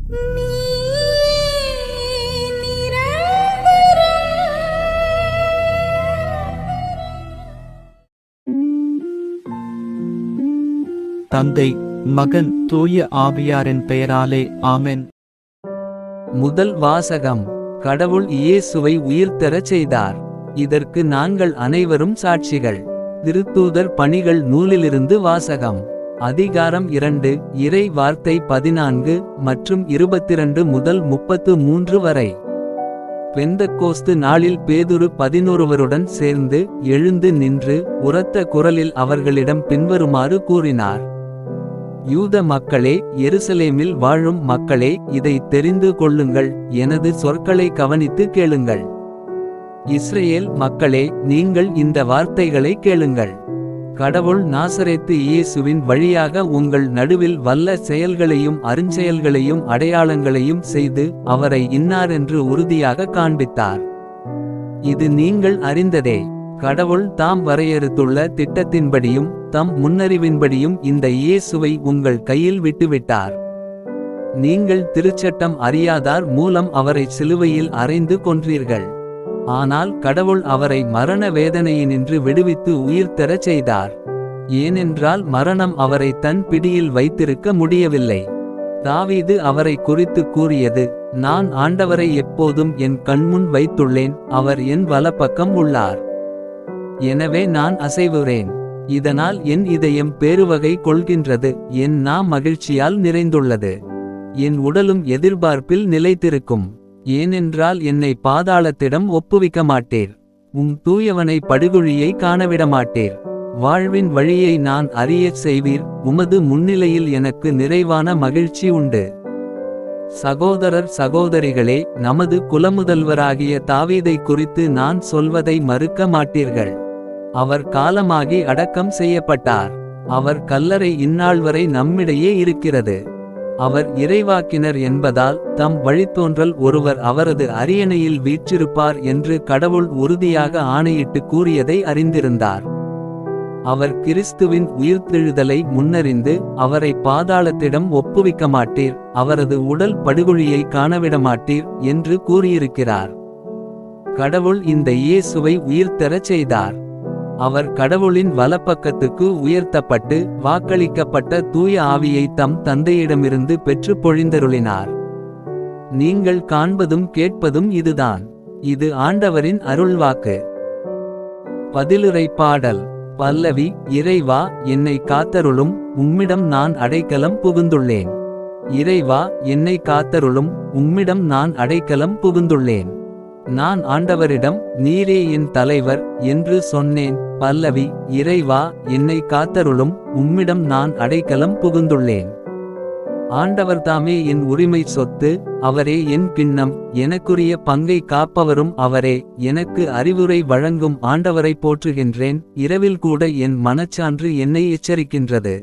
தந்தை, மகன், தூய ஆவியாரின் பெயராலே ஆமென். முதல் வாசகம். கடவுள் இயேசுவை உயிர்த்தெழச் செய்தார். இதற்கு நாங்கள் அனைவரும் சாட்சிகள். திருத்தூதர் பணிகள் நூலிலிருந்து வாசகம். அதிகாரம் 2. இறை வார்த்தை 14 மற்றும் 22 முதல் 33 வரை. பெந்தக்கோஸ்து நாளில் பேதுரு 11 சேர்ந்து எழுந்து நின்று உரத்த குரலில் அவர்களிடம் பின்வருமாறு கூறினார். யூத மக்களே, எருசலேமில் வாழும் மக்களே, இதை தெரிந்து கொள்ளுங்கள், எனது சொற்களை கவனித்து கேளுங்கள். இஸ்ரேல் மக்களே, நீங்கள் இந்த வார்த்தைகளை கேளுங்கள். கடவுள் நாசரேத்து இயேசுவின் வழியாக உங்கள் நடுவில் வல்ல செயல்களையும் அருஞ்செயல்களையும் அடையாளங்களையும் செய்து அவரை இன்னாரென்று உறுதியாக காண்பித்தார். இது நீங்கள் அறிந்ததே. கடவுள் தாம் வரையறுத்துள்ள திட்டத்தின்படியும் தம் முன்னறிவின்படியும் இந்த இயேசுவை உங்கள் கையில் விட்டுவிட்டார். நீங்கள் திருச்சட்டம் அறியாதார் மூலம் அவரை சிலுவையில் அறைந்து கொன்றீர்கள். ஆனால் கடவுள் அவரை மரண வேதனையினின்று விடுவித்து உயிர்த்தெழச் செய்தார். ஏனென்றால் மரணம் அவரை தன் பிடியில் வைத்திருக்க முடியவில்லை. தாவீது அவரை குறித்து கூறியது, நான் ஆண்டவரை எப்போதும் என் கண்முன் வைத்துள்ளேன், அவர் என் வலப்பக்கம் உள்ளார். எனவே நான் அசைவுறேன். இதனால் என் இதயம் பேருவகை கொள்கின்றது, என் நா மகிழ்ச்சியால் நிறைந்துள்ளது. என் உடலும் எதிர்பார்ப்பில் நிலைத்திருக்கும். ஏனென்றால் என்னை பாதாளத்திடம் ஒப்புவிக்க மாட்டீர். தூயவனை படுகுழியை காணவிடமாட்டீர். வாழ்வின் வழியை நான் அறியச் செய்வீர். உமது முன்னிலையில் எனக்கு நிறைவான மகிழ்ச்சி உண்டு. சகோதரர் சகோதரிகளே, நமது குலமுதல்வராகிய தாவீதை குறித்து நான் சொல்வதை மறுக்க மாட்டீர்கள். அவர் காலமாகி அடக்கம் செய்யப்பட்டார். அவர் கல்லறை இந்நாள் வரை நம்மிடையே இருக்கிறது. அவர் இறைவாக்கினர் என்பதால் தம் வழித்தோன்றல் ஒருவர் அவரது அரியணையில் வீற்றிருப்பார் என்று கடவுள் உறுதியாக ஆணையிட்டு கூறியதை அறிந்திருந்தார். அவர் கிறிஸ்துவின் உயிர்த்தெழுதலை முன்னறிந்து அவரை பாதாளத்திடம் ஒப்புவிக்க மாட்டீர், அவரது உடல் படுகொழியை காணவிடமாட்டீர் என்று கூறியிருக்கிறார். கடவுள் இந்த இயேசுவை உயிர்த்தெழச் செய்தார். அவர் கடவுளின் வலப்பக்கத்துக்கு உயர்த்தப்பட்டு வாக்களிக்கப்பட்ட தூய ஆவியை தம் தந்தையிடமிருந்து பெற்று பொழிந்தருளினார். நீங்கள் காண்பதும் கேட்பதும் இதுதான். இது ஆண்டவரின் அருள்வாக்கு. பதிலுரை பாடல். பல்லவி. இறைவா, என்னை காத்தருளும், உம்மிடம் நான் அடைக்கலம் புகுந்துள்ளேன். இறைவா, என்னை காத்தருளும், உம்மிடம் நான் அடைக்கலம் புகுந்துள்ளேன். நான் ஆண்டவரிடம், நீரே என் தலைவர் என்று சொன்னேன். பல்லவி. இறைவா, என்னை காத்தருளும், உம்மிடம் நான் அடைக்கலம் புகுந்துள்ளேன். ஆண்டவர்தாமே என் உரிமை சொத்து, அவரே என் கிண்ணம், எனக்குரிய பங்கை காப்பவரும் அவரே. எனக்கு அறிவுரை வழங்கும் ஆண்டவரை போற்றுகின்றேன். இரவில் கூட என் மனச்சான்று என்னை எச்சரிக்கின்றது.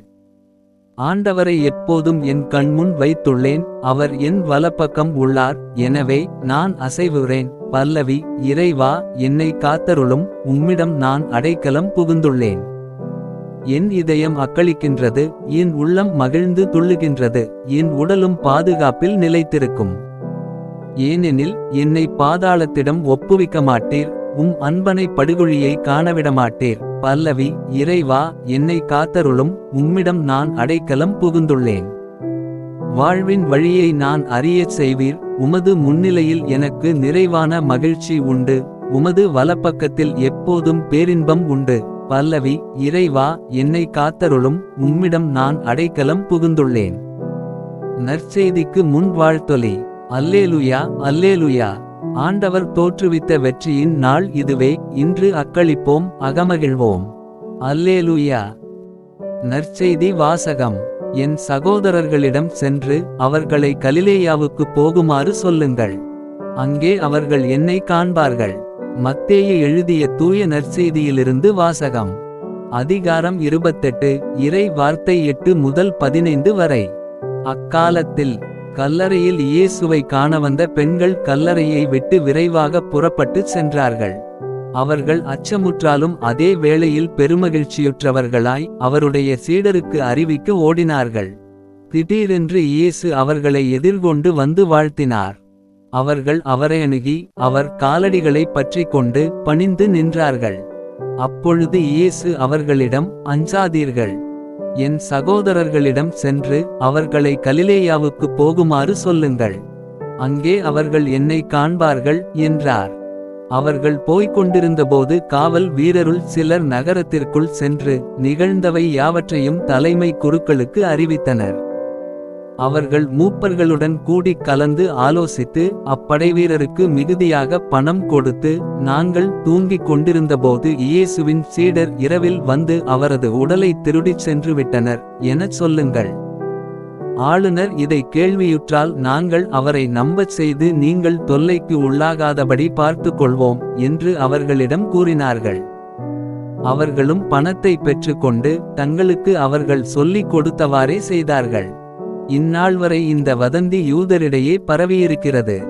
ஆண்டவரை எப்போதும் என் கண்முன் வைத்துள்ளேன், அவர் என் வலப்பக்கம் உள்ளார், எனவே நான் அசைவுறேன். பல்லவி. இறைவா, என்னை காத்தருளும், உம்மிடம் நான் அடைக்கலம் புகுந்துள்ளேன். என் இதயம் அக்களிக்கின்றது, என் உள்ளம் மகிழ்ந்து துள்ளுகின்றது, என் உடலும் பாதுகாப்பில் நிலைத்திருக்கும். ஏனெனில் என்னை பாதாளத்திடம் ஒப்புவிக்க மாட்டீர், அன்பனை படுகொழியை காணவிடமாட்டீர். பல்லவி. இறைவா, என்னை காத்தருளும், உம்மிடம் நான் அடைக்கலம் புகுந்துள்ளேன். வாழ்வின் வழியை நான் அறியச் செய்வீர். உமது முன்னிலையில் எனக்கு நிறைவான மகிழ்ச்சி உண்டு. உமது வலப்பக்கத்தில் எப்போதும் பேரின்பம் உண்டு. பல்லவி. இறைவா, என்னை காத்தருளும், உம்மிடம் நான் அடைக்கலம் புகுந்துள்ளேன். நற்செய்திக்கு முன் வாழ்த்தொலி. அல்லேலுயா, அல்லேலுயா. ஆண்டவர் தோற்றுவித்த வெற்றியின் நாள் இதுவே. இன்று அக்களிப்போம், அகமகிழ்வோம். அல்லேலுயா. நற்செய்தி வாசகம். என் சகோதரர்களிடம் சென்று அவர்களை கலிலேயாவுக்கு போகுமாறு சொல்லுங்கள். அங்கே அவர்கள் என்னை காண்பார்கள். மத்தேயு எழுதிய தூய நற்செய்தியிலிருந்து வாசகம். அதிகாரம் 28. இறை வார்த்தை 8 முதல் 15 வரை. அக்காலத்தில் கல்லறையில் இயேசுவை காண வந்த பெண்கள் கல்லறையை விட்டு விரைவாக புறப்பட்டு சென்றார்கள். அவர்கள் அச்சமுற்றாலும் அதே வேளையில் பெருமகிழ்ச்சியுற்றவர்களாய் அவருடைய சீடருக்கு அறிவிக்க ஓடினார்கள். திடீரென்று இயேசு அவர்களை எதிர்கொண்டு வந்து வாழ்த்தினார். அவர்கள் அவரை அணுகி அவர் காலடிகளைப் பற்றிக் கொண்டு பணிந்து நின்றார்கள். அப்பொழுது இயேசு அவர்களிடம், அஞ்சாதீர்கள். என் சகோதரர்களிடம் சென்று அவர்களை கலிலேயாவுக்குப் போகுமாறு சொல்லுங்கள். அங்கே அவர்கள் என்னை காண்பார்கள் என்றார். அவர்கள் போய்க் கொண்டிருந்தபோது காவல் வீரருள் சிலர் நகரத்திற்குள் சென்று நிகழ்ந்தவை யாவற்றையும் தலைமை குருக்களுக்கு அறிவித்தனர். அவர்கள் மூப்பர்களுடன் கூடிக் கலந்து ஆலோசித்து அப்படைவீரருக்கு மிகுதியாக பணம் கொடுத்து, நாங்கள் தூங்கிக் கொண்டிருந்தபோது இயேசுவின் சீடர் இரவில் வந்து அவரது உடலை திருடிச் சென்று விட்டனர் எனச் சொல்லுங்கள். ஆளுநர் இதை கேள்வியுற்றால் நாங்கள் அவரை நம்பச் செய்து நீங்கள் தொல்லைக்கு உள்ளாகாதபடி பார்த்துக் கொள்வோம் என்று அவர்களிடம் கூறினார்கள். அவர்களும் பணத்தை பெற்றுக்கொண்டு தங்களுக்கு அவர்கள் சொல்லிக் கொடுத்தவாறே செய்தார்கள். இந்நாள் வரை இந்த வதந்தி யூதரிடையே பரவியிருக்கிறது.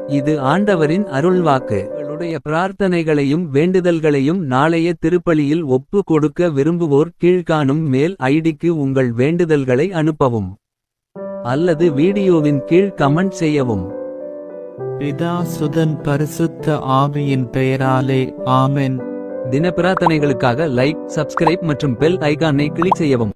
இது ஆண்டவரின் அருள்வாக்கு. உங்களுடைய பிரார்த்தனைகளையும் வேண்டுதல்களையும் நாளைய திருப்பலியில் ஒப்பு கொடுக்க விரும்புவோர் கீழ்காணும் மெயில் ஐடிக்கு உங்கள் வேண்டுதல்களை அனுப்பவும் அல்லது வீடியோவின் கீழ் கமெண்ட் செய்யவும். பிதா சுதன் பரிசுத்த ஆவியின் பெயராலே ஆமென். தின பிரார்த்தனைகளுக்காக லைக், சப்ஸ்கிரைப் மற்றும் பெல் ஐகானை கிளிக் செய்யவும்.